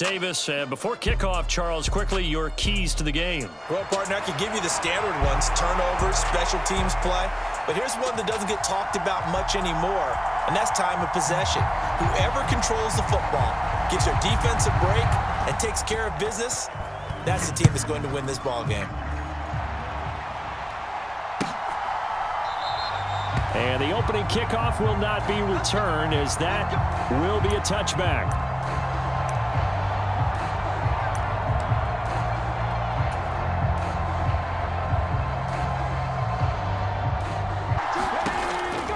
Davis, before kickoff, Charles, quickly your keys to the game. Well, partner, I could give you the standard ones, turnovers, special teams play, but here's one that doesn't get talked about much anymore, and that's time of possession. Whoever controls the football, gives their defense a break, and takes care of business, that's the team that's going to win this ball game. And the opening kickoff will not be returned, as that will be a touchback.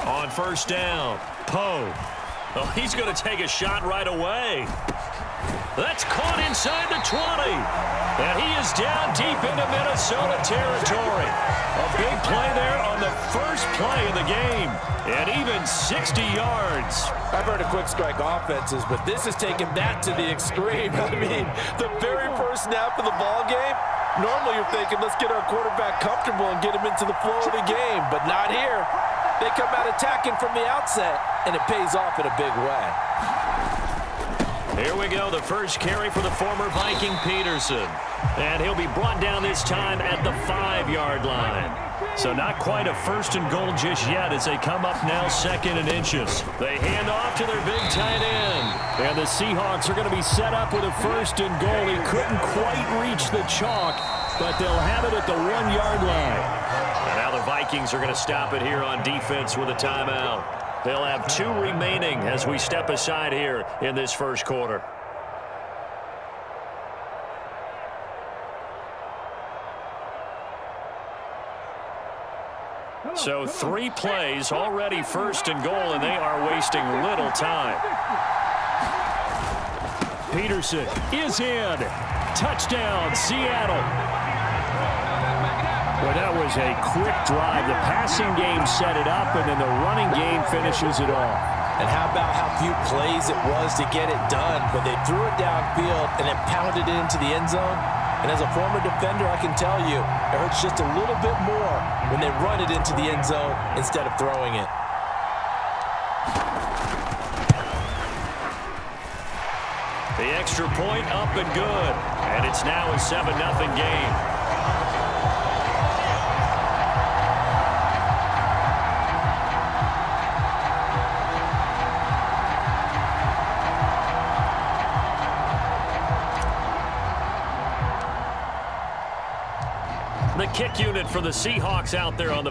On first down, Poe. Oh, he's going to take a shot right away. That's caught inside the 20. And he is down deep into Minnesota territory. A big play there on the first play of the game. And even 60 yards. I've heard of quick strike offenses, but this is taking that to the extreme. I mean, the very first snap of the ball game, normally you're thinking, let's get our quarterback comfortable and get him into the flow of the game. But not here. They come out attacking from the outset, and it pays off in a big way. Here we go, the first carry for the former Viking Peterson. And he'll be brought down this time at the 5-yard line. So not quite a first and goal just yet as they come up now second and inches. They hand off to their big tight end. And the Seahawks are going to be set up with a first and goal. He couldn't quite reach the chalk, but they'll have it at the 1-yard line. And now the Vikings are going to stop it here on defense with a timeout. They'll have 2 remaining as we step aside here in this first quarter. So 3 plays already first and goal, and they are wasting little time. Peterson is in. Touchdown, Seattle. Well, that was a quick drive. The passing game set it up, and then the running game finishes it off. And how about how few plays it was to get it done, but they threw it downfield and then pounded it into the end zone. And as a former defender, I can tell you, it hurts just a little bit more when they run it into the end zone instead of throwing it. The extra point up and good. And it's now a 7-0 game. The kick unit for the Seahawks out there on the...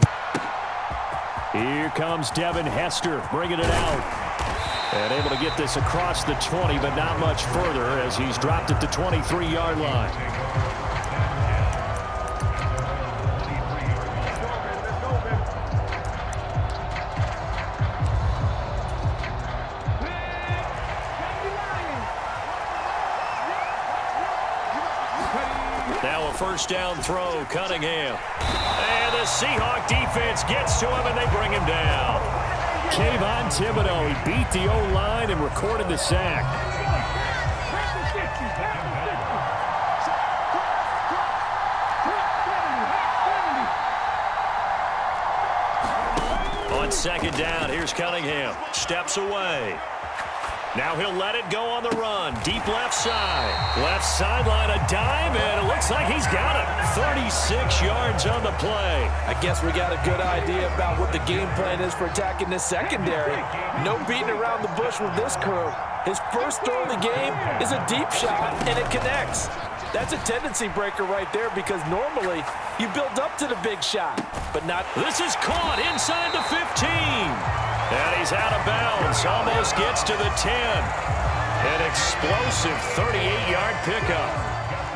Here comes Devin Hester bringing it out. And able to get this across the 20, but not much further as he's dropped at the 23-yard line. Now a first down throw, Cunningham. And the Seahawk defense gets to him, and they bring him down. Kayvon Thibodeau, he beat the O-line and recorded the sack. On second down, here's Cunningham. Steps away. Now he'll let it go on the run. Deep left side. Left sideline, a dive, and it looks like he's got it. 36 yards on the play. I guess we got a good idea about what the game plan is for attacking this secondary. No beating around the bush with this crew. His first throw of the game is a deep shot, and it connects. That's a tendency breaker right there because normally you build up to the big shot, but not. This is caught inside the 15. And he's out of bounds. Almost gets to the 10. An explosive 38-yard pickup.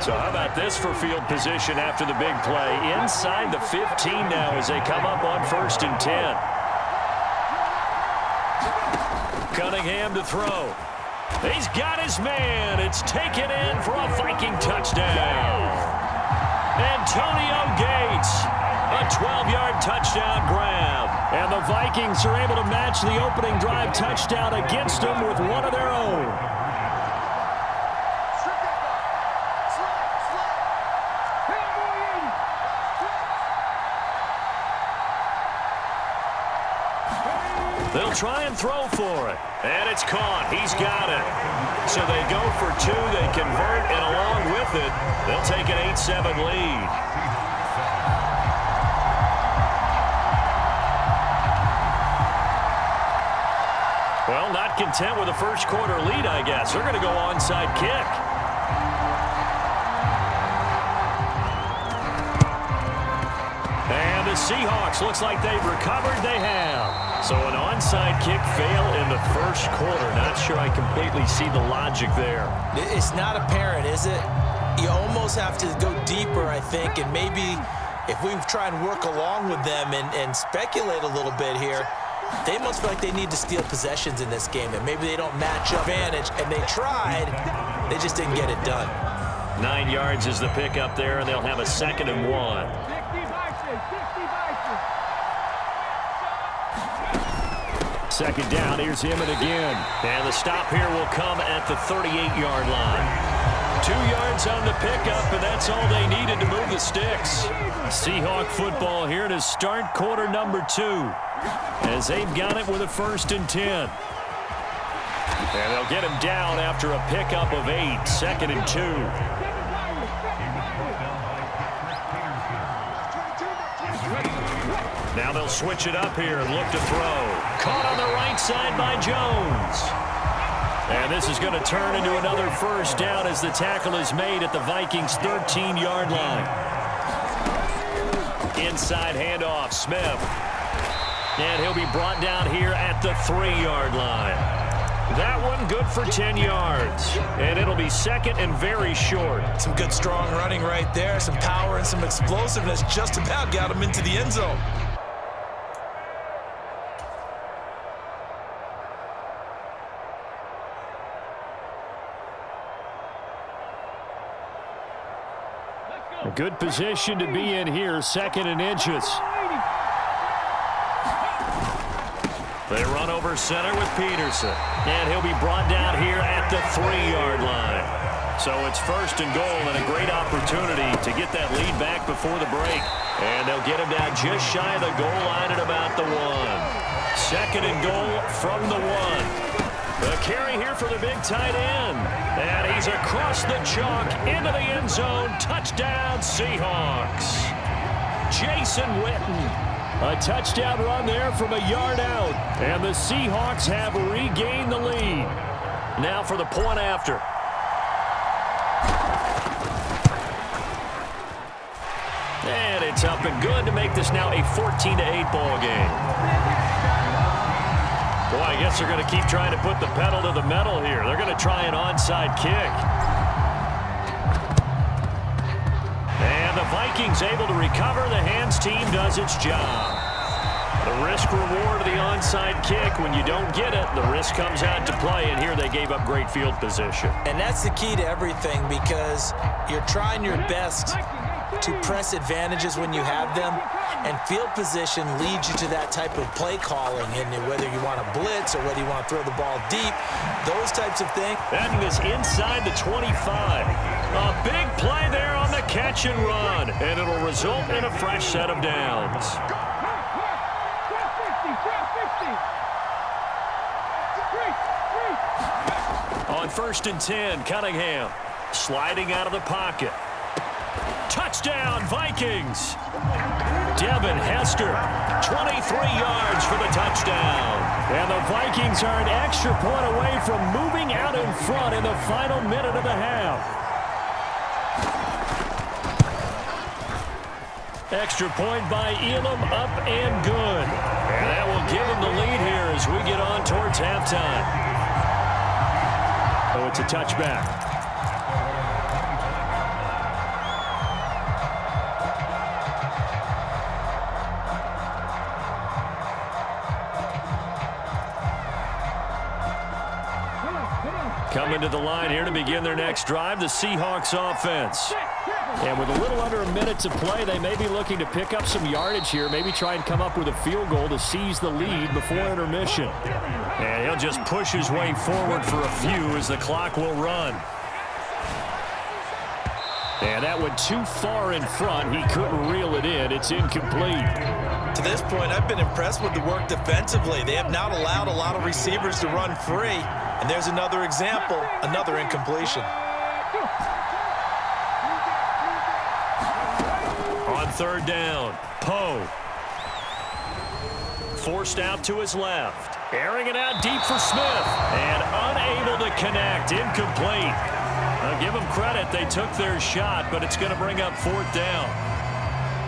So how about this for field position after the big play? Inside the 15 now as they come up on first and 10. Cunningham to throw. He's got his man. It's taken in for a Viking touchdown. Antonio Gates. A 12-yard touchdown grab. And the Vikings are able to match the opening drive touchdown against them with one of their own. They'll try and throw for it. And it's caught. He's got it. So they go for two. They convert, and along with it, they'll take an 8-7 lead. Well, not content with a first quarter lead, I guess. They're going to go onside kick. And the Seahawks, looks like they've recovered. They have. So an onside kick fail in the first quarter. Not sure I completely see the logic there. It's not apparent, is it? You almost have to go deeper, I think, and maybe if we try and work along with them and speculate a little bit here, they must feel like they need to steal possessions in this game, and maybe they don't match up advantage, and they tried, they just didn't get it done. 9 yards is the pickup there, and they'll have a 2nd and 1. Second down, here's Emmett again. And the stop here will come at the 38-yard line. 2 yards on the pickup, and that's all they needed to move the sticks. Seahawk football here to start quarter number 2. As they've got it with a 1st and 10. And they'll get him down after a pickup of 8, 2nd and 2. Now they'll switch it up here and look to throw. Caught on the right side by Jones. And this is going to turn into another first down as the tackle is made at the Vikings' 13-yard line. Inside handoff, Smith. And he'll be brought down here at the 3-yard line. That one good for 10 yards. And it'll be 2nd and very short. Some good strong running right there. Some power and some explosiveness just about got him into the end zone. A good position to be in here, 2nd and inches. They run over center with Peterson. And he'll be brought down here at the 3-yard line. So it's 1st and goal, and a great opportunity to get that lead back before the break. And they'll get him down just shy of the goal line at about the 1. 2nd and goal from the 1. The carry here for the big tight end. And he's across the chalk into the end zone. Touchdown, Seahawks. Jason Witten. A touchdown run there from a yard out. And the Seahawks have regained the lead. Now for the point after. And it's up and good to make this now a 14-8 ball game. Boy, I guess they're going to keep trying to put the pedal to the metal here. They're going to try an onside kick. And the Vikings able to recover. The hands team does its job. The risk-reward of the onside kick. When you don't get it, the risk comes out to play. And here they gave up great field position. And that's the key to everything, because you're trying your best to press advantages when you have them, and field position leads you to that type of play calling, and whether you want to blitz or whether you want to throw the ball deep, those types of things. That is inside the 25. A big play there on the catch and run, and it'll result in a fresh set of downs. On 1st and 10, Cunningham sliding out of the pocket. Touchdown, Vikings. Devin Hester, 23 yards for the touchdown. And the Vikings are an extra point away from moving out in front in the final minute of the half. Extra point by Elam, up and good. And that will give them the lead here as we get on towards halftime. Oh, it's a touchback. Coming to the line here to begin their next drive, the Seahawks offense. And with a little under a minute to play, they may be looking to pick up some yardage here, maybe try and come up with a field goal to seize the lead before intermission. And he'll just push his way forward for a few as the clock will run. And that went too far in front. He couldn't reel it in. It's incomplete. To this point, I've been impressed with the work defensively. They have not allowed a lot of receivers to run free. And there's another example, another incompletion. On third down, Poe. Forced out to his left. Airing it out deep for Smith. And unable to connect. Incomplete. I'll give them credit. They took their shot, but it's going to bring up fourth down.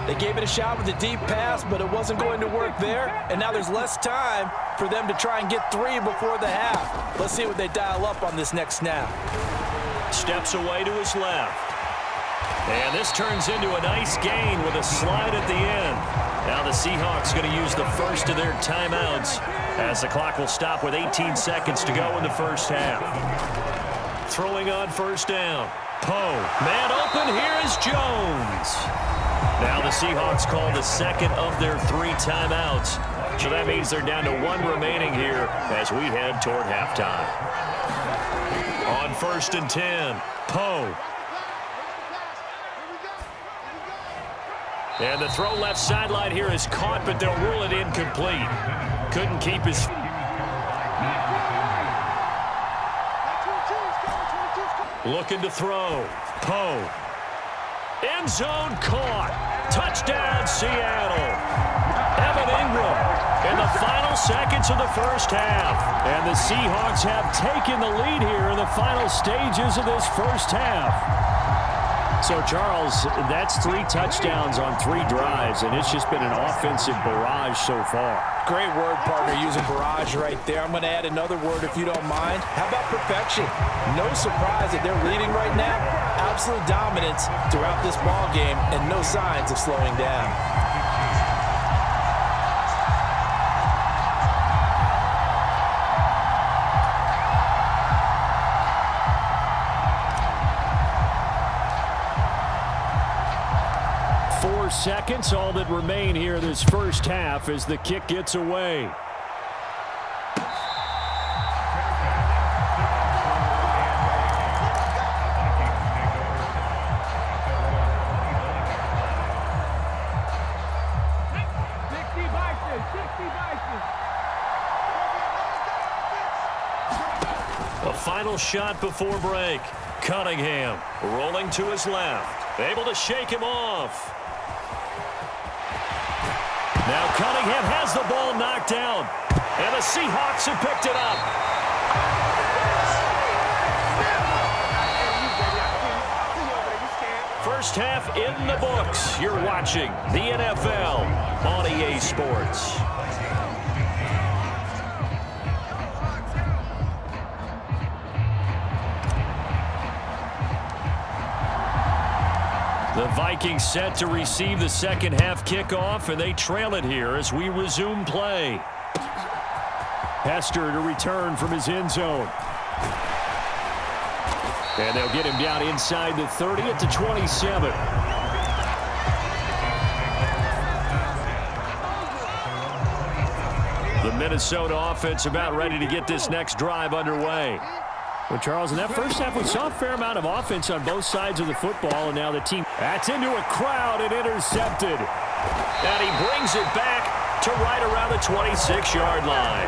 They gave it a shot with a deep pass, but it wasn't going to work there. And now there's less time for them to try and get three before the half. Let's see what they dial up on this next snap. Steps away to his left. And this turns into a nice gain with a slide at the end. Now the Seahawks going to use the first of their timeouts as the clock will stop with 18 seconds to go in the first half. Throwing on first down. Poe. Man open. Here is Jones. Now the Seahawks call the second of their three timeouts. So that means they're down to one remaining here as we head toward halftime. On first and 10, Poe. And the throw left sideline here is caught, but they'll rule it incomplete. Couldn't keep his... Looking to throw. Poe. End zone caught. Touchdown, Seattle. Evan Ingram in the final seconds of the first half. And the Seahawks have taken the lead here in the final stages of this first half. So, Charles, that's 3 touchdowns on 3 drives, and it's just been an offensive barrage so far. Great word, partner, using barrage right there. I'm going to add another word if you don't mind. How about perfection? No surprise that they're leading right now. Absolute dominance throughout this ball game and no signs of slowing down. Seconds, all that remain here this first half as the kick gets away. A final shot before break. Cunningham rolling to his left. Able to shake him off. Now Cunningham has the ball knocked down. And the Seahawks have picked it up. First half in the books. You're watching the NFL on EA Sports. The Vikings set to receive the second half kickoff, and they trail it here as we resume play. Hester to return from his end zone. And they'll get him down inside the 30 at the 27. The Minnesota offense about ready to get this next drive underway. Well, Charles, in that first half, we saw a fair amount of offense on both sides of the football, and now the team... That's into a crowd and intercepted. And he brings it back to right around the 26-yard line.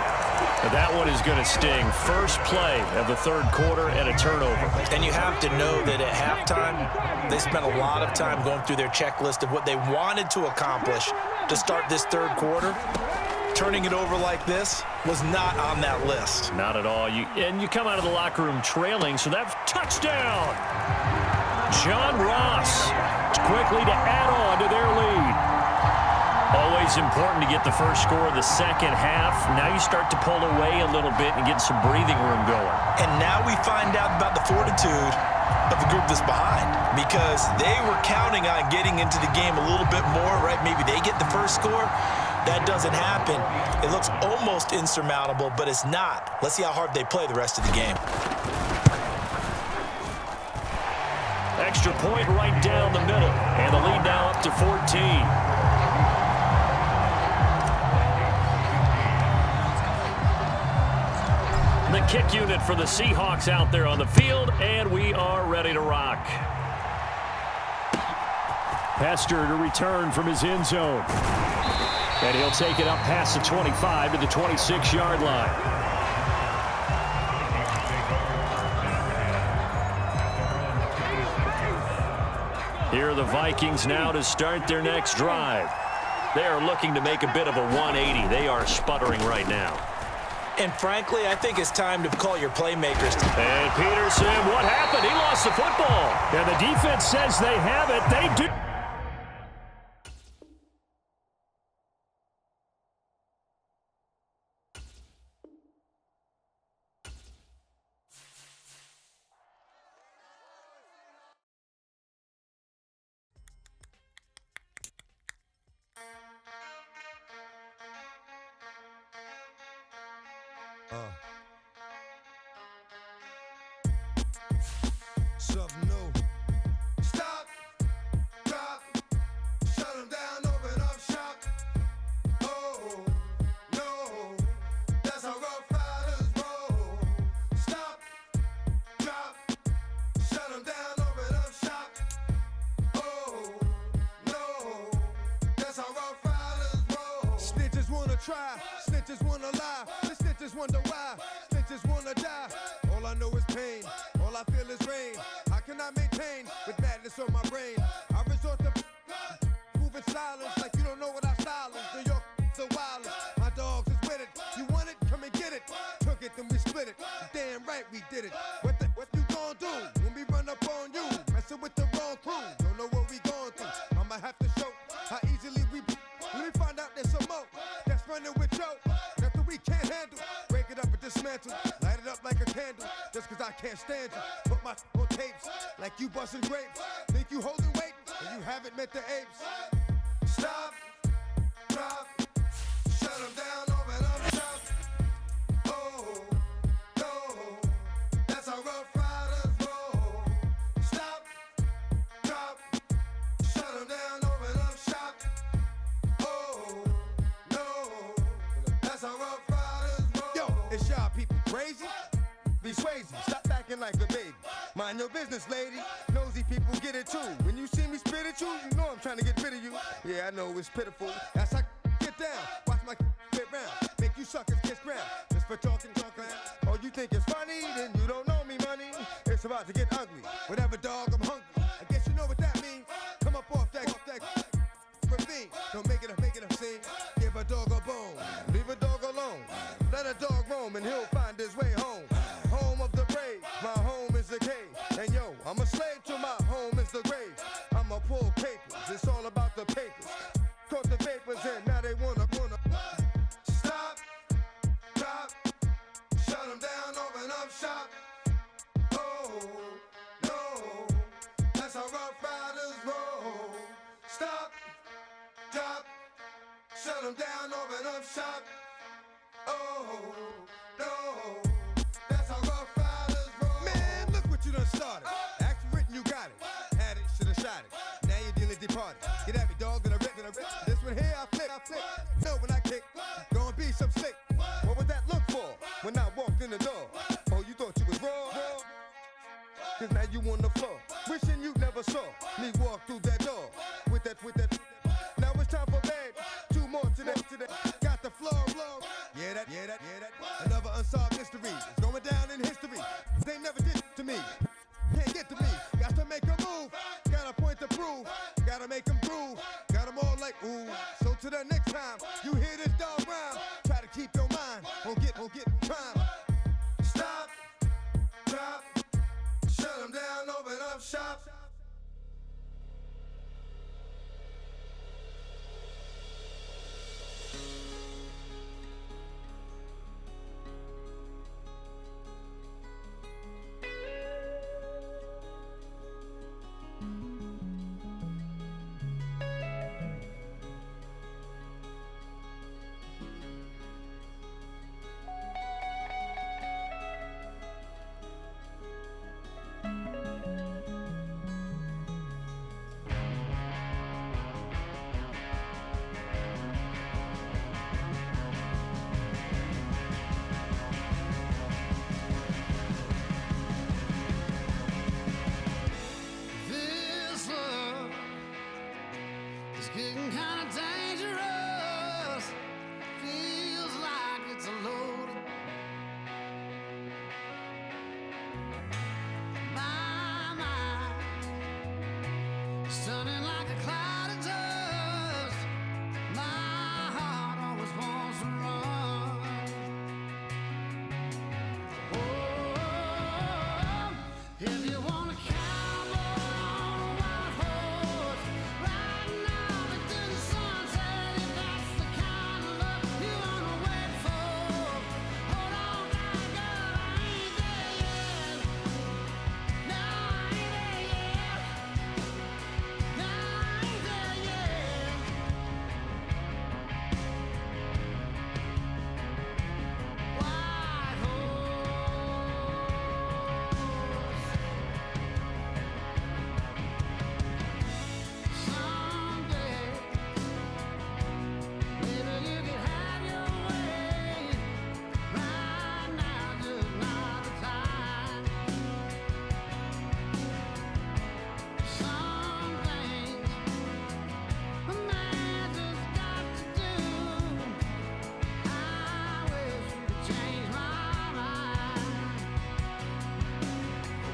And that one is going to sting. First play of the third quarter and a turnover. And you have to know that at halftime, they spent a lot of time going through their checklist of what they wanted to accomplish to start this third quarter. Turning it over like this was not on that list. Not at all. And you come out of the locker room trailing, so that's touchdown. John Ross quickly to add on to their lead. Always important to get the first score of the second half. Now you start to pull away a little bit and get some breathing room going. And now we find out about the fortitude of the group that's behind, because they were counting on getting into the game a little bit more, right? Maybe they get the first score. That doesn't happen. It looks almost insurmountable, but it's not. Let's see how hard they play the rest of the game. Extra point right down the middle, and the lead now up to 14. The kick unit for the Seahawks out there on the field, and we are ready to rock. Hester to return from his end zone. And he'll take it up past the 25 to the 26-yard line. Here are the Vikings now to start their next drive. They are looking to make a bit of a 180. They are sputtering right now. And frankly, I think it's time to call your playmakers. And Peterson, what happened? He lost the football. And the defense says they have it. They do. Something new. Stop, drop, shut them down, open up shop. Oh, no, that's how Rough Riders roll. Stop, drop, shut them down, open up shop. Oh, no, that's how Rough Riders roll. Snitches wanna try, snitches wanna lie, the snitches wonder why, snitches wanna die. All I know is pain, all I feel is rain. How can I maintain with madness on my brain? I resort to moving silence like you don't know what our style is. New York, the wildest. My dogs is with it. You want it? Come and get it. Took it, then we split it. Damn right we did it. What you gon' do when we run up on you? Messing with the wrong crew. Don't know what we going through. I'ma have to show how easily we. Let me find out there's some more that's running with Joe. Nothing we can't handle. Break it up and dismantle. Light it up like a candle. Just cause I can't stand you. Put my on tapes like you busting grapes. Think you holding weight and you haven't met the apes. Stop, drop, shut them down, open up shop. Oh, no, that's how Rough Riders roll. Stop, drop, shut them down, open up shop. Oh, no, that's how Rough Riders roll. Yo, it's y'all people crazy? Be Swayze, stop acting like a baby. Mind your business, lady. Nosy people get it too. When you see me spit at you, you know I'm trying to get rid of you. Yeah, I know it's pitiful. That's how get down. Watch my get round. Make you suckers kiss ground. Just for talking. Oh, you think it's funny? Then you don't know me, money. It's about to get ugly. Whatever, dog, I'm hungry. I guess you know what that means. Come up off that ravine. Don't make it a scene. Give a dog a bone. Leave a dog alone. Let a dog roam and he'll find his way home. Home of the brave, my home is the cave. And yo, I'm a slave to my home is the grave. I'ma pull papers, it's all about the papers. Caught the vapors and now they wanna stop, drop, shut them down, open up shop. Oh, no, that's how Rough Riders roll. Stop, drop, shut them down, open up shop. Oh, no. Started. Act written, you got it. Had it, should've shot it. Now you're dealing departed. Get at me, dog, and I rip. This one here, I flip. No, when I kick, gonna be some slick. What would that look for when I walked in the door? Oh, you thought you was raw? Cause now you on the floor. Wishing you never saw me walk through that door. With that. Now it's time for bed. Two more today. Got the floor. Yeah, that. Another unsolved mystery. It's going down in history. They never did to me. Can't get to me. Got to make a move. Got a point to prove. Gotta make them groove. Got them all like ooh. So to the next time you hear this dog rhyme, try to keep your mind on get prime. Stop, drop, shut them down, open up shop. getting kind of dangerous. Feels like it's a load. My mind stunning like a cloud of dust. My heart always wants to run. Oh, if you want to cowboy on a white horse, riding out into the sunset, if that's the kind of love you want to wait for, hold on tight, girl, I ain't there yet. No, I ain't there yet. No, I ain't there yet. White horse. Someday, maybe you could have your way. Right now, just not the time. Some things a man just got to do. I wish you could change my mind.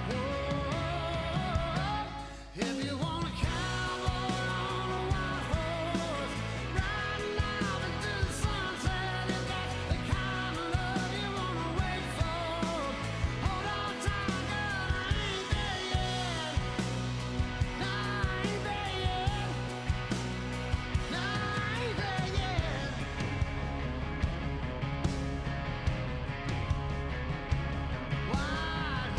Whoa, if you want a cowboy on a white horse, riding out into the sunset, if that's the kind of love you want to wait for, hold on tight, girl, I ain't there yet. No, I ain't there yet. No, I ain't there yet. White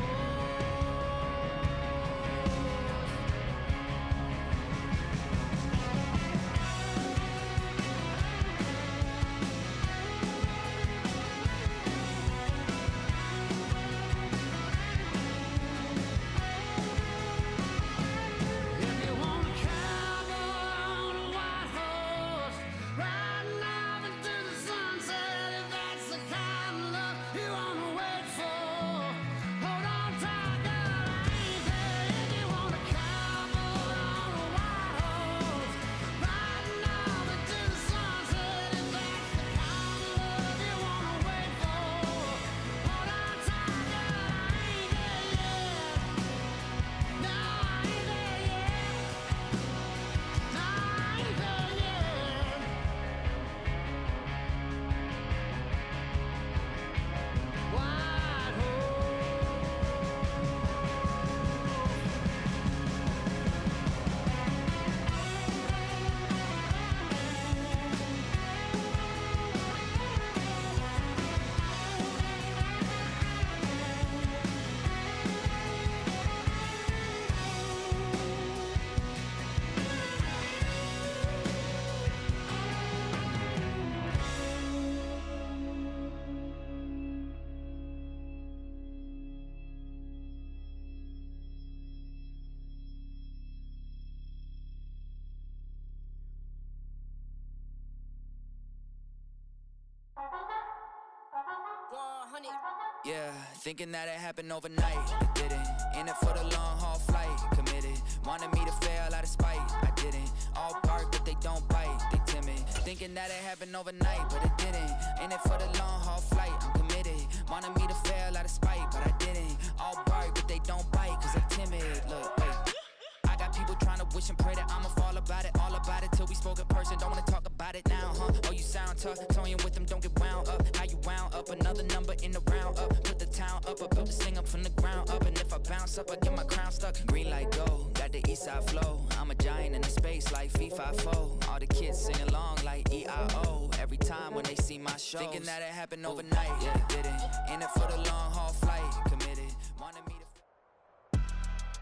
If you want a cowboy on a white horse, riding off into the sunset, if that's the kind of love you want to wait for, hold on tight, girl, I ain't there. If you want a cowboy on a white horse, riding off into the sunset, if that's the kind of love you want to wait for, hold on tight, girl, I ain't there yet. No, I ain't there yet. No, I ain't there yet. White Yeah, thinking that it happened overnight. It didn't. In it for the long haul flight. Committed. Wanted me to fail out of spite. I didn't. All bark, but they don't bite. They timid. Thinking that it happened overnight, but it didn't. In it for the long haul flight. I'm committed. Wanted me to fail out of spite, but I didn't. All bark, but they don't bite, cause they timid. Look, wait. I got people trying to wish and pray that I'ma fall about it, all about it till we spoke in person. Don't wanna talk about it now, huh? Oh, you sound tough, toying with them, don't get wound up. How you wound up? Another number in the round up. Put the town up, I built this thing up from the ground up. And if I bounce up, I get my crown stuck. Green light go, got the east side flow. I'm a giant in the space like FIFA4. All the kids sing along like EIO. Every time when they see my show, thinking that it happened overnight. Yeah, it didn't. In it for the long haul flight. Committed, wanted me to.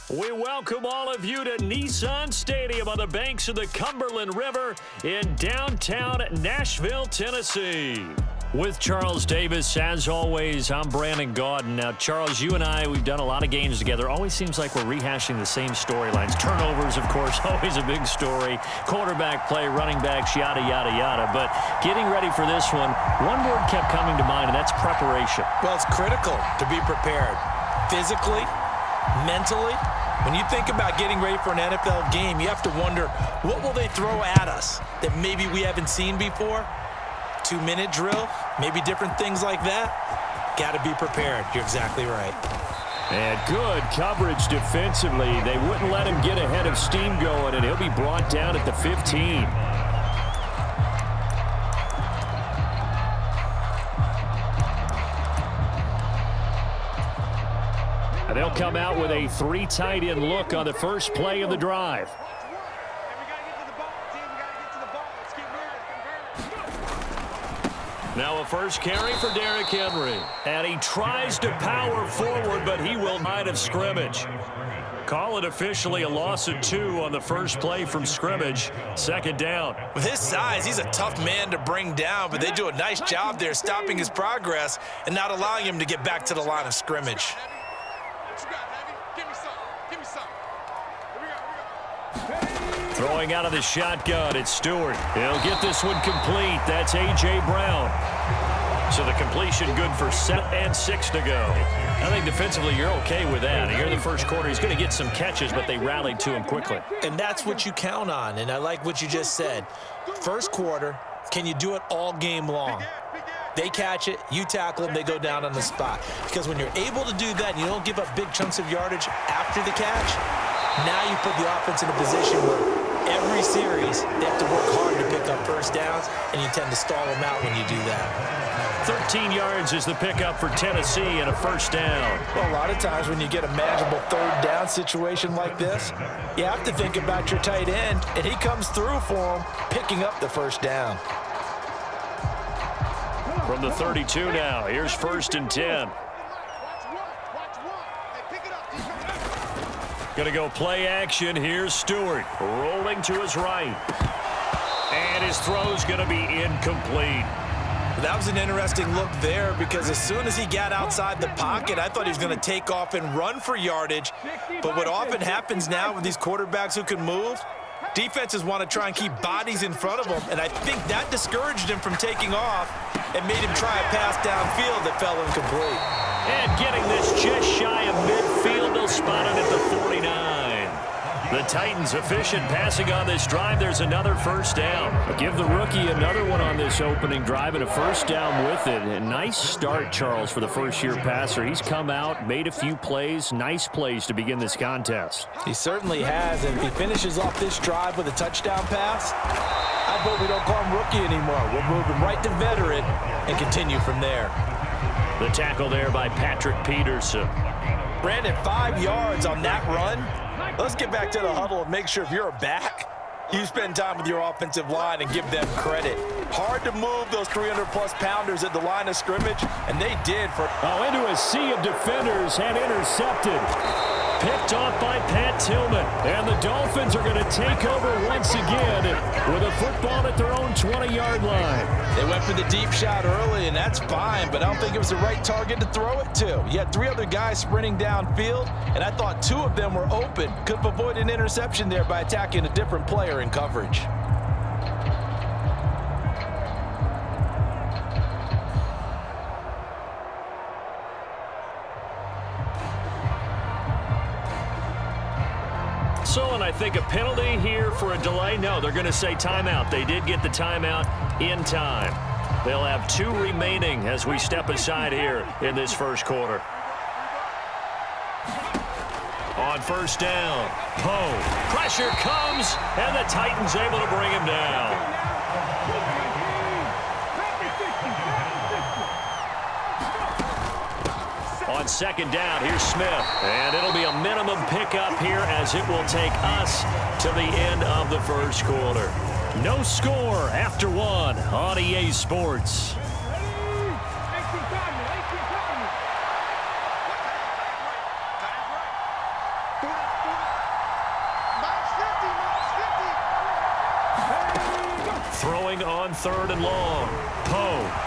We welcome all of you to Nissan Stadium on the banks of the Cumberland River in downtown Nashville, Tennessee. With Charles Davis, as always, I'm Brandon Gaudin. Now, Charles, you and I, we've done a lot of games together. Always seems like we're rehashing the same storylines. Turnovers, of course, always a big story. Quarterback play, running backs, yada, yada, yada. But getting ready for this one word kept coming to mind, and that's preparation. Well, it's critical to be prepared physically, mentally, When you think about getting ready for an NFL game, you have to wonder, what will they throw at us that maybe we haven't seen before? 2-minute drill, maybe different things like that. Got to be prepared. You're exactly right. And good coverage defensively. They wouldn't let him get ahead of steam going, and he'll be brought down at the 15. And they'll come out with a 3 tight end look on the first play of the drive. Now a first carry for Derrick Henry. And he tries to power forward, but he will line of scrimmage. Call it officially a loss of 2 on the first play from scrimmage. Second down. With his size, he's a tough man to bring down, but they do a nice job there stopping his progress and not allowing him to get back to the line of scrimmage. Throwing out of the shotgun, it's Stewart. He'll get this one complete. That's A.J. Brown. So the completion good for 7 and 6 to go. I think defensively you're okay with that. Here in the first quarter, he's going to get some catches, but they rallied to him quickly. And that's what you count on, and I like what you just said. First quarter, can you do it all game long? They catch it, you tackle them, they go down on the spot. Because when you're able to do that and you don't give up big chunks of yardage after the catch, now you put the offense in a position where every series they have to work hard to pick up first downs, and you tend to stall them out when you do that. 13 yards is the pickup for Tennessee and a first down. Well, a lot of times when you get a manageable third down situation like this, you have to think about your tight end, and he comes through for him, picking up the first down. From the 32 now, here's 1st and 10. Going to go play action. Here's Stewart rolling to his right. And his throw's going to be incomplete. That was an interesting look there because as soon as he got outside the pocket, I thought he was going to take off and run for yardage. But what often happens now with these quarterbacks who can move, defenses want to try and keep bodies in front of them, and I think that discouraged him from taking off and made him try a pass downfield that fell incomplete. And getting this just shy of midfield, they'll spot it at the 49. The Titans efficient passing on this drive. There's another first down. Give the rookie another one on this opening drive and a first down with it. A nice start, Charles, for the first-year passer. He's come out, made a few plays, nice plays to begin this contest. He certainly has, and if he finishes off this drive with a touchdown pass, I vote we don't call him rookie anymore. We'll move him right to veteran and continue from there. The tackle there by Patrick Peterson. Brandon, 5 yards on that run. Let's get back to the huddle and make sure if you're a back, you spend time with your offensive line and give them credit. Hard to move those 300-plus pounders at the line of scrimmage, and they did. Into a sea of defenders and intercepted. Picked off by Pat Tillman. And the Dolphins are going to take over once again with a football at their own 20-yard line. They went for the deep shot early, and that's fine, but I don't think it was the right target to throw it to. You had 3 other guys sprinting downfield, and I thought 2 of them were open. Could have avoided an interception there by attacking a different player in coverage. And I think a penalty here for a delay. No, they're going to say timeout. They did get the timeout in time. They'll have 2 remaining as we step aside here in this first quarter. On first down, Poe. Pressure comes, and the Titans able to bring him down. On second down, here's Smith. And it'll be a minimum pickup here as it will take us to the end of the first quarter. No score after 1 on EA Sports. Throwing on 3rd and long. Poe.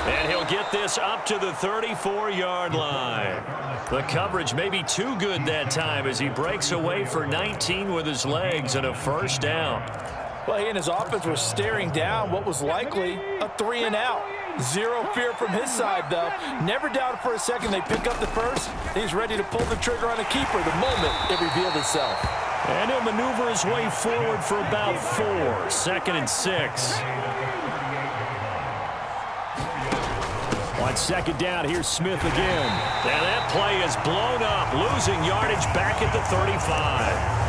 And he'll get this up to the 34-yard line. The coverage may be too good that time as he breaks away for 19 with his legs and a first down. Well, he and his offense were staring down what was likely a 3-and-out. Zero fear from his side, though. Never doubted for a second they pick up the first. He's ready to pull the trigger on a keeper the moment it revealed itself. And he'll maneuver his way forward for about 4. 2nd and 6. On 2nd down, here's Smith again. And that play is blown up, losing yardage back at the 35.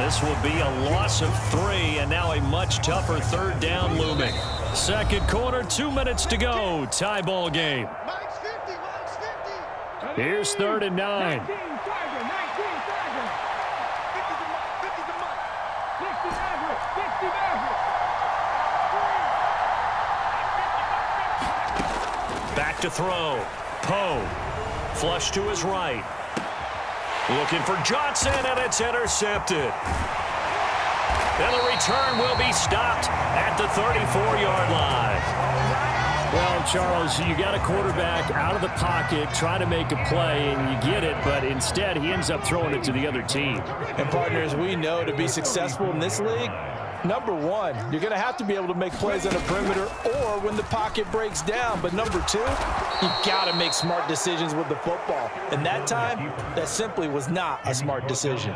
This will be a loss of 3, and now a much tougher 3rd down looming. 2nd quarter, 2 minutes to go. Tie ball game. Here's 3rd and 9. Back to throw. Poe. Flush to his right. Looking for Johnson, and it's intercepted. And the return will be stopped at the 34-yard line. Well, Charles, you got a quarterback out of the pocket trying to make a play, and you get it, but instead he ends up throwing it to the other team. And partners, we know to be successful in this league, number one, you're going to have to be able to make plays on the perimeter or when the pocket breaks down. But number two, you've got to make smart decisions with the football. And that time, that simply was not a smart decision.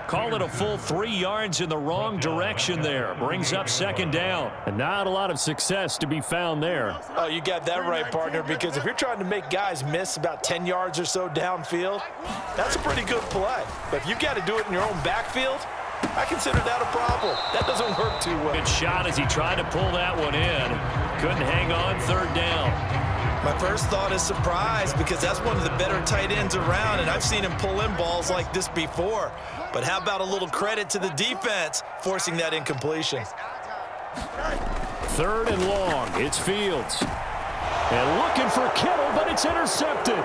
Call it a full 3 yards in the wrong direction there. Brings up 2nd down. And not a lot of success to be found there. Oh, you got that right, partner, because if you're trying to make guys miss about 10 yards or so downfield, that's a pretty good play. But if you've got to do it in your own backfield, I consider that a problem. That doesn't work too well. Good shot as he tried to pull that one in. Couldn't hang on 3rd down. My first thought is surprise because that's one of the better tight ends around, and I've seen him pull in balls like this before. But how about a little credit to the defense forcing that incompletion? 3rd and long. It's Fields. And looking for Kittle, but it's intercepted.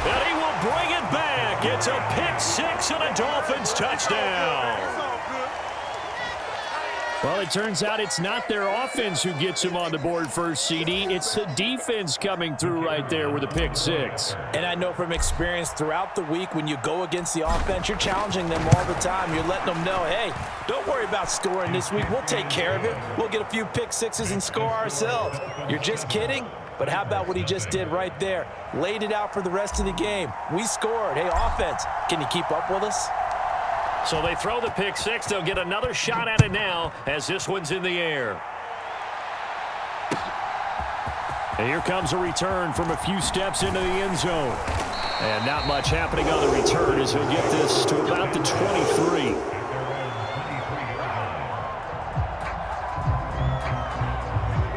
And he will bring it back. It's a pick 6 and a Dolphins touchdown. Well, it turns out it's not their offense who gets him on the board first, CD. It's the defense coming through right there with a pick 6. And I know from experience throughout the week when you go against the offense, you're challenging them all the time. You're letting them know, hey, don't worry about scoring this week. We'll take care of it. We'll get a few pick 6s and score ourselves. You're just kidding? But how about what he just did right there? Laid it out for the rest of the game. We scored. Hey, offense, can you keep up with us? So they throw the pick 6. They'll get another shot at it now as this one's in the air. And here comes a return from a few steps into the end zone. And not much happening on the return as he'll get this to about the 23.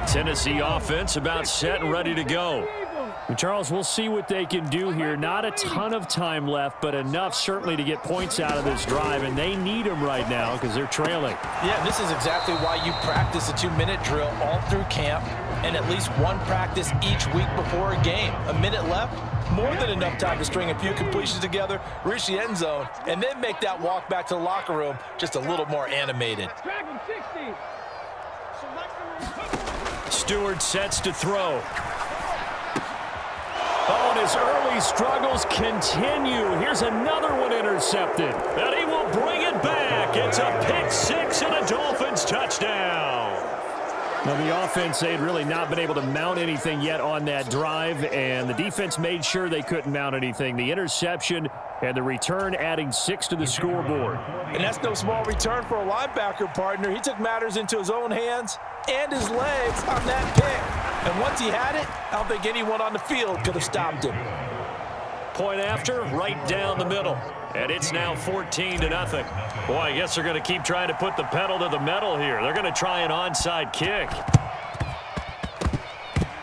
Tennessee offense about set and ready to go. Charles, we'll see what they can do here. Not a ton of time left, but enough certainly to get points out of this drive, and they need them right now because they're trailing. Yeah, this is exactly why you practice a 2-minute drill all through camp and at least one practice each week before a game. A minute left, more than enough time to string a few completions together, reach the end zone, and then make that walk back to the locker room just a little more animated. Stewart sets to throw. Oh, and his early struggles continue. Here's another one intercepted. And he will bring it back. It's a pick 6 and a Dolphins touchdown. Now, the offense, they had really not been able to mount anything yet on that drive, and the defense made sure they couldn't mount anything. The interception and the return adding 6 to the scoreboard. And that's no small return for a linebacker, partner. He took matters into his own hands and his legs on that pick. And once he had it, I don't think anyone on the field could have stopped him. Point after, right down the middle. And it's now 14-0. Boy, I guess they're going to keep trying to put the pedal to the metal here. They're going to try an onside kick.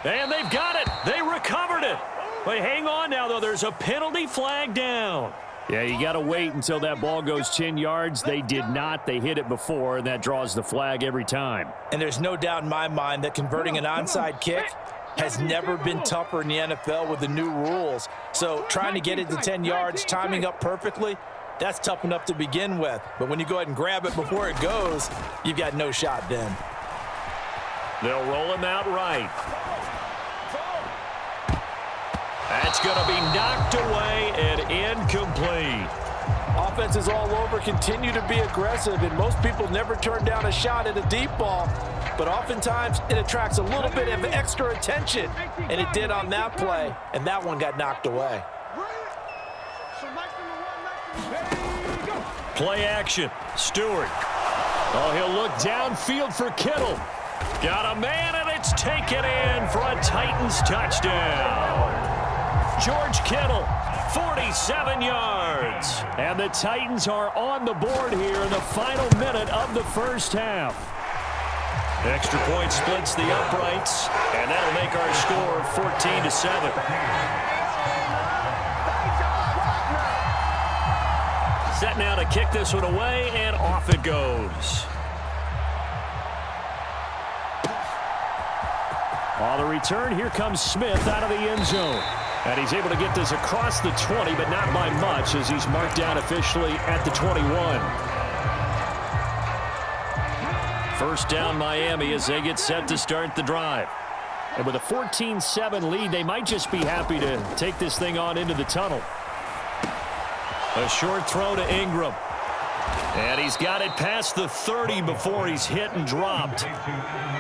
And they've got it. They recovered it. But hang on now, though. There's a penalty flag down. Yeah, you got to wait until that ball goes 10 yards. They did not. They hit it before, and that draws the flag every time. And there's no doubt in my mind that converting an onside kick has never been tougher in the NFL with the new rules. So trying to get it to 10 yards, timing up perfectly, that's tough enough to begin with. But when you go ahead and grab it before it goes, you've got no shot then. They'll roll him out right. That's going to be knocked away and incomplete. offense is all over, continue to be aggressive, and most people never turn down a shot at a deep ball. But oftentimes, it attracts a little bit of extra attention, and it did on that play, and that one got knocked away. Play action. Stewart. Oh, he'll look downfield for Kittle. Got a man, and it's taken in for a Titans touchdown. George Kittle, 47 yards. And the Titans are on the board here in the final minute of the first half. Extra point splits the uprights, and that'll make our score 14-7. Set now to kick this one away, and off it goes. On the return, here comes Smith out of the end zone. And he's able to get this across the 20, but not by much, as he's marked down officially at the 21. First down, Miami, as they get set to start the drive. And with a 14-7 lead, they might just be happy to take this thing on into the tunnel. A short throw to Ingram. And he's got it past the 30 before he's hit and dropped.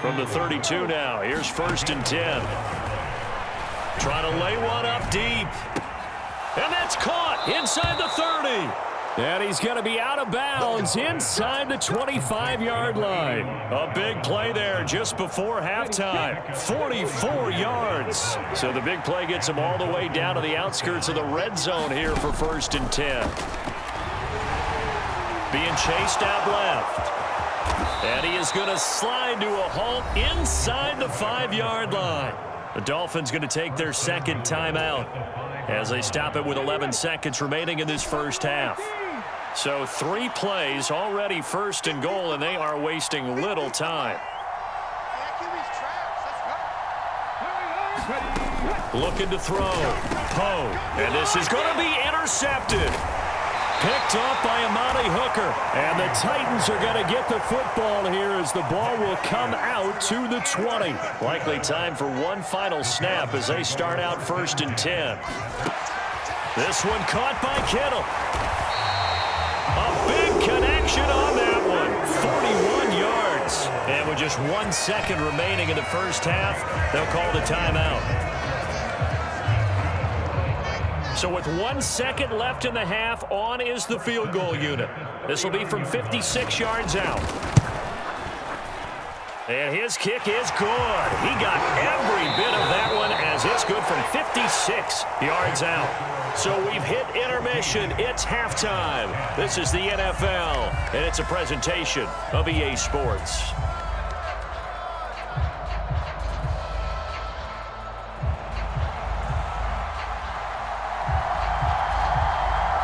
From the 32 now, here's 1st and 10. Trying to lay one up deep. And that's caught inside the 30. And he's going to be out of bounds inside the 25-yard line. A big play there just before halftime. 44 yards. So the big play gets him all the way down to the outskirts of the red zone here for 1st and 10. Being chased out left. And he is going to slide to a halt inside the 5-yard line. The Dolphins going to take their second timeout as they stop it with 11 seconds remaining in this first half. So 3 plays already 1st and goal, and they are wasting little time. Looking to throw. Poe. And this is going to be intercepted. Picked off by Amani Hooker. And the Titans are going to get the football here as the ball will come out to the 20. Likely time for one final snap as they start out 1st and 10. This one caught by Kittle. A big connection on that one. 41 yards. And with just 1 second remaining in the first half, they'll call the timeout. So with 1 second left in the half, on is the field goal unit. This will be from 56 yards out. And his kick is good. He got every bit of that one as it's good from 56 yards out. So we've hit intermission. It's halftime. This is the NFL, and it's a presentation of EA Sports.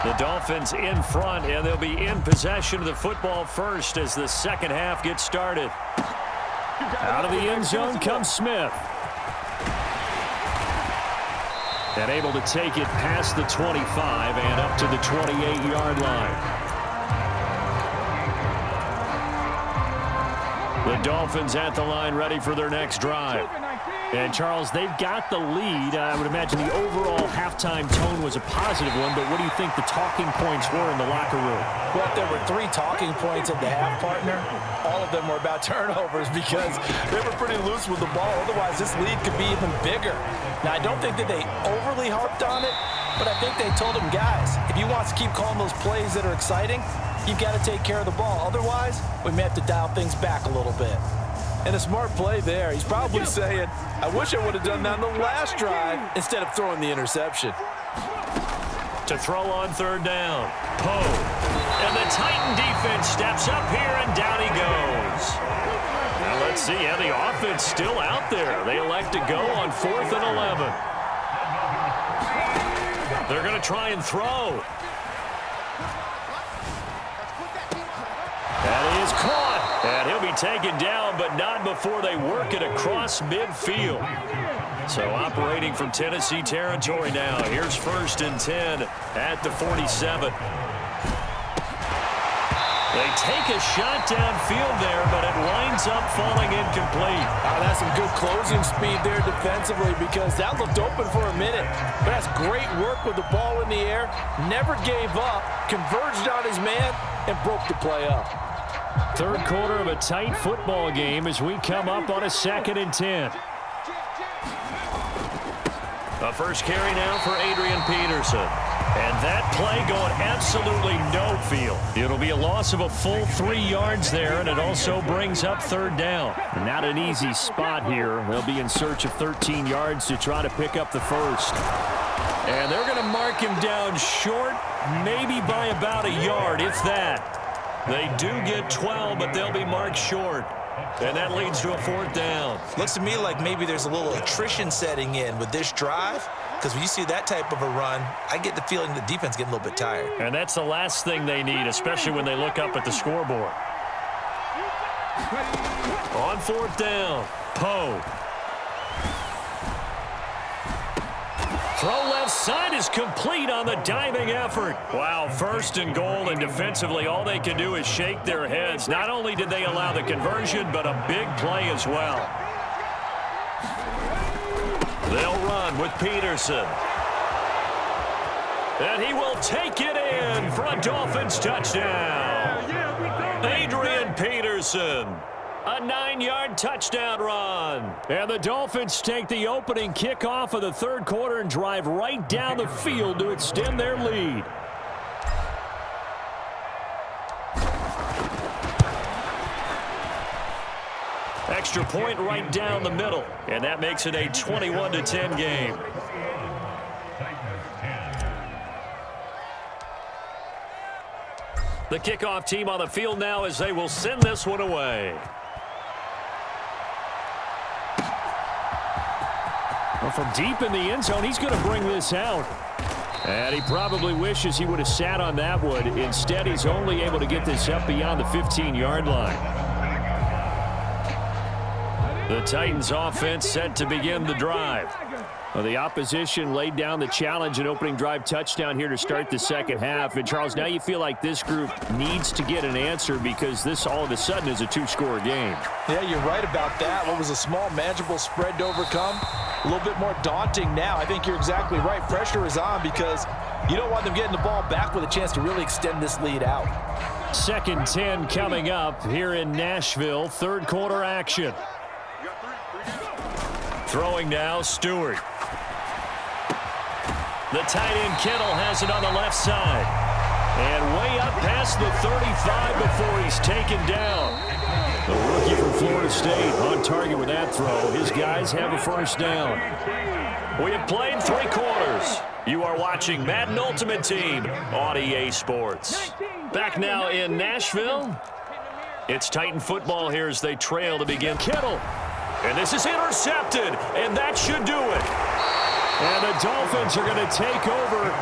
The Dolphins in front, and they'll be in possession of the football first as the second half gets started. Out of the end zone comes Smith. And able to take it past the 25 and up to the 28-yard line. The Dolphins at the line ready for their next drive. And, Charles, they've got the lead. I would imagine the overall halftime tone was a positive one, but what do you think the talking points were in the locker room? Well, if there were 3 talking points at the half, partner, all of them were about turnovers because they were pretty loose with the ball. Otherwise, this lead could be even bigger. Now, I don't think that they overly harped on it, but I think they told them, guys, if you want to keep calling those plays that are exciting, you've got to take care of the ball. Otherwise, we may have to dial things back a little bit. And a smart play there. He's probably saying, I wish I would have done that on the last drive instead of throwing the interception. To throw on 3rd down. Poe. And the Titan defense steps up here, and down he goes. Now let's see how the offense still out there. They elect to go on 4th and 11. They're going to try and throw. That is caught. And he'll be taken down, but not before they work it across midfield. So operating from Tennessee territory now. Here's 1st and 10 at the 47. They take a shot downfield there, but it winds up falling incomplete. That's some good closing speed there defensively because that looked open for a minute. But that's great work with the ball in the air. Never gave up, converged on his man, and broke the play up. Third quarter of a tight football game as we come up on a 2nd and 10. A first carry now for Adrian Peterson. And that play going absolutely no field. It'll be a loss of a full 3 yards there, and it also brings up 3rd down. Not an easy spot here. They'll be in search of 13 yards to try to pick up the first. And they're going to mark him down short, maybe by about a yard, if that. They do get 12, but they'll be marked short. And that leads to a 4th down. Looks to me like maybe there's a little attrition setting in with this drive, because when you see that type of a run, I get the feeling the defense getting a little bit tired. And that's the last thing they need, especially when they look up at the scoreboard. On 4th down, Poe. Throw left side is complete on the diving effort. Wow, 1st and goal, and defensively all they can do is shake their heads. Not only did they allow the conversion, but a big play as well. They'll run with Peterson. And he will take it in for a Dolphins touchdown. Adrian Peterson. A 9-yard touchdown run. And the Dolphins take the opening kickoff of the 3rd quarter and drive right down the field to extend their lead. Extra point right down the middle. And that makes it a 21-10 game. The kickoff team on the field now as they will send this one away. Well, from deep in the end zone, he's going to bring this out. And he probably wishes he would have sat on that one. Instead, he's only able to get this up beyond the 15-yard line. The Titans offense set to begin the drive. Well, the opposition laid down the challenge and opening drive touchdown here to start the 2nd half. And, Charles, now you feel like this group needs to get an answer because this all of a sudden is a 2-score game. Yeah, you're right about that. What was a small, manageable spread to overcome, a little bit more daunting now. I think you're exactly right. Pressure is on because you don't want them getting the ball back with a chance to really extend this lead out. 2nd 10 coming up here in Nashville. 3rd quarter action. Throwing now, Stewart. The tight end Kittle has it on the left side. And way up past the 35 before he's taken down. The rookie from Florida State on target with that throw. His guys have a 1st down. We have played 3 quarters. You are watching Madden Ultimate Team on EA Sports. Back now in Nashville. It's Titan football here as they trail to begin. Kittle. And this is intercepted, and that should do it. And the Dolphins are going to take over.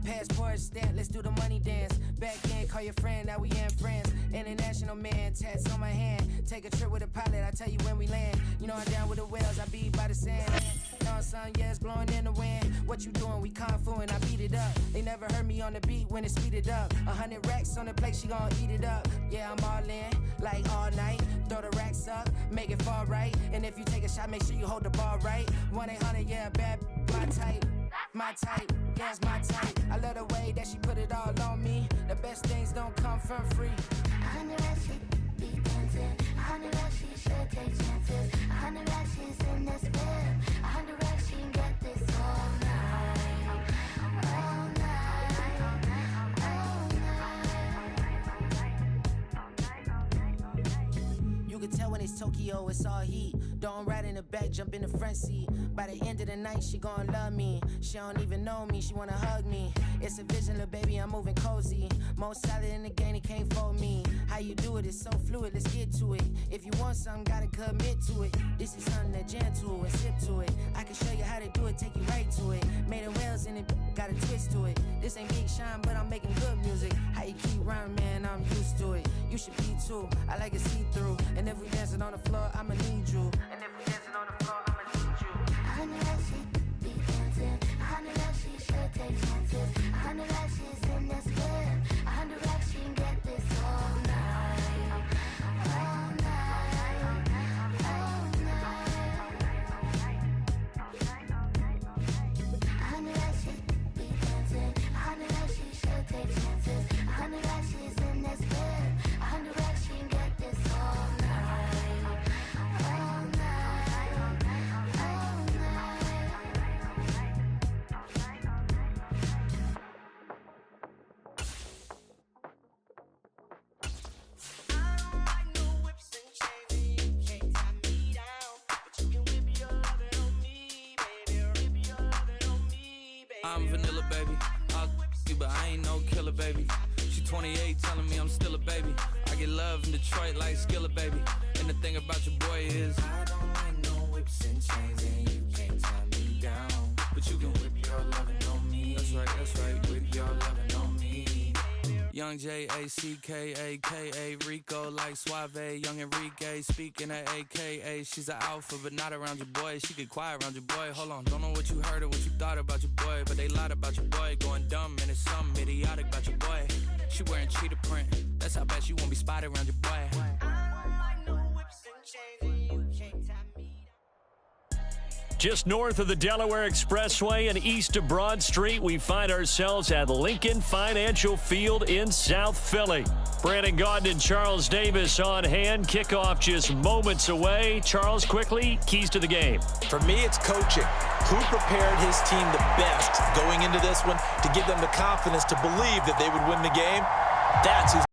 Passport stamp, let's do the money dance. Back in, call your friend, now we in France. International man, tats on my hand. Take a trip with a pilot, I tell you when we land. You know I'm down with the whales, I be by the sand. On sun, yeah, it's blowing in the wind. What you doing? We kung fu and I beat it up. They never heard me on the beat when it speeded up. 100 racks on the plate, she gon' eat it up. Yeah, I'm all in, like all night. Throw the racks up, make it fall right. And if you take a shot, make sure you hold the ball right. 1-800, yeah, bad, my type. My type, yeah, it's my type. I love the way that she put it all on me. The best things don't come for free. 100 racks, she be dancing. 100 racks, she should take chances. 100 racks, she's in this bed. 100 racks, she can get this all night. All night. All night. You can tell when it's Tokyo, it's all heat. Don't ride in the back, jump in the front seat. By the end of the night, she gon' love me. She don't even know me, she wanna hug me. It's a vision, little baby, I'm moving cozy. Most solid in the game, he can't fold me. How you do it, it's so fluid, let's get to it. If you want something, gotta commit to it. This is something that gentle and sip to it. I can show you how to do it, take you right to it. Made of whales in it, got a twist to it. This ain't Big Sean, but I'm making good music. How you keep rhyming, man, I'm used to it. You should be too, I like it see-through. And if we dancing on the floor, I'ma need you. And if we dancing on the floor, I'ma need you. I know that she be dancing. I know that she should take chances. I know that she's in this bed. I know that she can get this all night. All night. All night. I know that she be dancing. I know that she should take chances. I know that she's in this bed. I know that she can get this all night. All night. All night. I'm vanilla, baby. I'll you, but I ain't no killer, baby. She 28, telling me I'm still a baby. I get love in Detroit like Skillet, baby. And the thing about your boy is I don't like no whips and chains, and you can't tie me down. But you can whip your lovin' on me. That's right, whip your lovin' on me. Young J-A-C-K-A-K-A, Rico like Suave, young Enrique, speaking at AKA. She's an alpha, but not around your boy. She get quiet around your boy. Hold on, don't know what you heard or what you thought about your boy, but they lied about your boy. Going dumb, and it's something idiotic about your boy. She wearing cheetah print, that's how bad she won't be spotted around your boy. Just north of the Delaware Expressway and east of Broad Street, we find ourselves at Lincoln Financial Field in South Philly. Brandon Gaudin and Charles Davis on hand. Kickoff just moments away. Charles, quickly, keys to the game. For me, it's coaching. Who prepared his team the best going into this one to give them the confidence to believe that they would win the game? That's who's